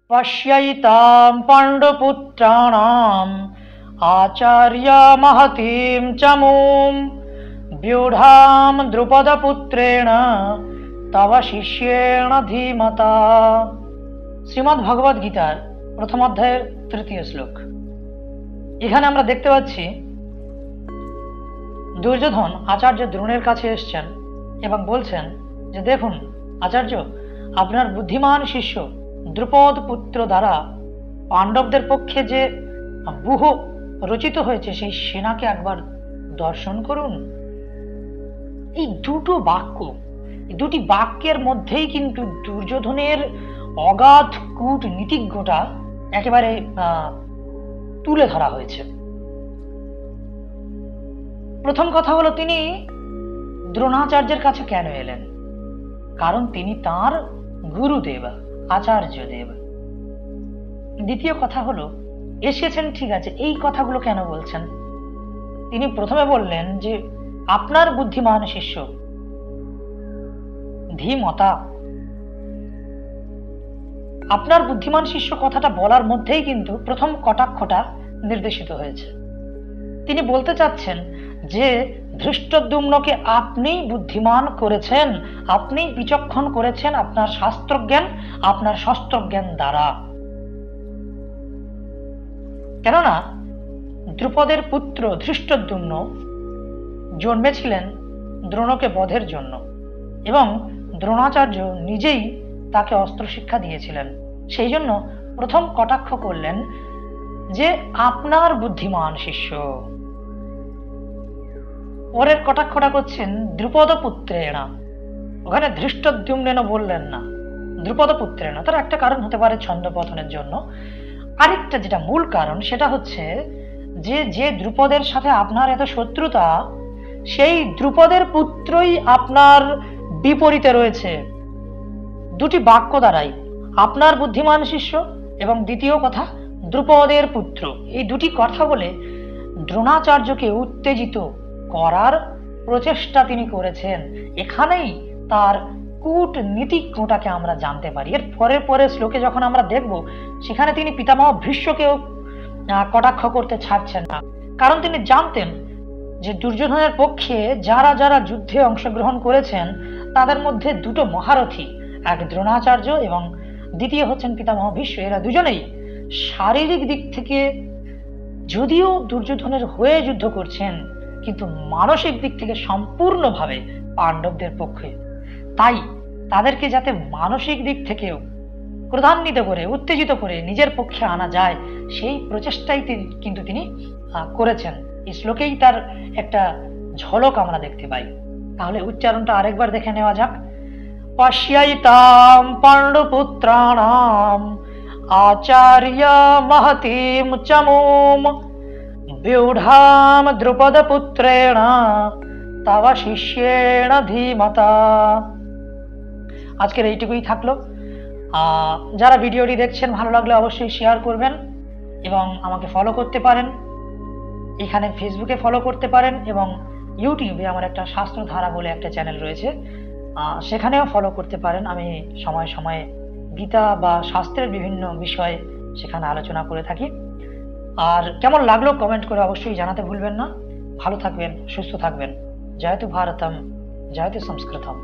पश्यैतां पाण्डुपुत्राणाम् आचार्य महतीं चमूं व्यूढां द्रुपदपुत्रेण तव शिष्येण धीमता। শ্রীমদ্ ভগবদ গীতার প্রথম অধ্যায়ের তৃতীয় শ্লোক। এখানে আমরা দেখতে পাচ্ছি দুর্যোধন আচার্য দ্রোণের কাছে এসছেন এবং বলছেন যে দেখুন আচার্য, আপনার বুদ্ধিমান শিষ্য দ্রুপদ পুত্র দ্বারা পাণ্ডবদের পক্ষে যে ব্যূহ রচিত হয়েছে সেই সেনাকে একবার দর্শন করুন। এই দুটি বাক্যের মধ্যেই কিন্তু দুর্যোধনের অগাধ কূটনীতিজ্ঞতা একেবারে তুলে ধরা হয়েছে। প্রথম কথা হলো, তিনি দ্রোণাচার্যের কাছে কেন এলেন? কারণ তিনি তার গুরুদেব, আচার্য দেব। দ্বিতীয় কথা হলো, এসেছেন ঠিক আছে, এই কথাগুলো কেন বলছেন? তিনি প্রথমে বললেন যে আপনার বুদ্ধিমান শিষ্য ধীমতা। আপনার বুদ্ধিমান শিষ্য কথাটা বলার মধ্যেই কিন্তু প্রথম কটাক্ষটা নির্দেশিত হয়েছে। তিনি বলতে চাচ্ছেন যে ধৃষ্টদ্যুম্নকে আপনি বুদ্ধিমান করেছেন, আপনি বিচক্ষণ করেছেন আপনার শাস্ত্রজ্ঞান, আপনার শস্ত্রজ্ঞান দ্বারা। কেননা দ্রুপদের পুত্র ধৃষ্টদ্যুম্ন জন্মেছিলেন দ্রোণকে বধের জন্য এবং দ্রোণাচার্য নিজেই তাকে অস্ত্র শিক্ষা দিয়েছিলেন। সেই জন্য প্রথম কটাক্ষ করলেন যে আপনার বুদ্ধিমান শিষ্য। পরের কটাক্ষটা করছেন দ্রুপদ পুত্রেণা। ওখানে ধৃষ্টদ্যুম্নেন বললেন না, দ্রুপদ পুত্রেণা। তার একটা কারণ হতে পারে ছন্দপতনের জন্য। আরেকটা যেটা মূল কারণ সেটা হচ্ছে যে দ্রুপদের সাথে আপনার এত শত্রুতা, সেই দ্রুপদের পুত্রই আপনার বিপরীতে রয়েছে। দুটি বাক্য দ্বারাই আপনার বুদ্ধিমান শিষ্য এবং দ্বিতীয় কথা দ্রুপদের পুত্র, এই দুটি কথা বলে দ্রোণাচার্যকে উত্তেজিত করার প্রচেষ্টা তিনি করেছেন। এখানেই তার কূটনীতিজ্ঞতাকে আমরা জানতে পারি। এর পরে শ্লোকে যখন আমরা দেখব, সেখানে তিনি পিতামহ ভীষ্মকেও কটাক্ষ করতে ছাড়ছেন না। কারণ তিনি জানতেন যে দুর্যোধনের পক্ষে যারা যারা যুদ্ধে অংশগ্রহণ করেছেন তাদের মধ্যে দুটো মহারথী, এক দ্রোণাচার্য এবং দ্বিতীয় হচ্ছেন পিতামহ ভীষ্ম। এরা দুজনেই শারীরিক দিক থেকে যদিও দুর্যোধনের হয়ে যুদ্ধ করছেন, কিন্তু মানসিক দিক থেকে সম্পূর্ণভাবে পাণ্ডবদের পক্ষে। তাই তাদেরকে যাতে মানসিক দিক থেকেও ক্রোধান্বিত করে, উত্তেজিত করে নিজের পক্ষে আনা যায়, সেই প্রচেষ্টাই কিন্তু তিনি করেছেন। এই শ্লোকেই তার একটা ঝলক আমরা দেখতে পাই। তাহলে উচ্চারণটা আরেকবার দেখে নেওয়া যাক। পশ্যৈতাম পাণ্ডুপুত্রাণাম আচার্য মহতীম চমূম ব্যূঢ়াম দ্রুপদপুত্রেণ তব শিষ্যেণ ধীমতা। আজকের এইটুকুই থাকলো। যারা ভিডিওটি দেখছেন ভালো লাগলে অবশ্যই শেয়ার করবেন এবং আমাকে ফলো করতে পারেন। এখানে ফেসবুকে ফলো করতে পারেন এবং ইউটিউবে আমার একটা শাস্ত্রধারা বলে একটা চ্যানেল রয়েছে, সেখানেও ফলো করতে পারেন। আমি সময়ে সময়ে গীতা বা শাস্ত্রের বিভিন্ন বিষয় সেখানে আলোচনা করে থাকি। আর কেমন লাগলো কমেন্ট করে অবশ্যই জানাতে ভুলবেন না। ভালো থাকবেন, সুস্থ থাকবেন। জয়তু ভারতম, জয়তু সংস্কৃতম।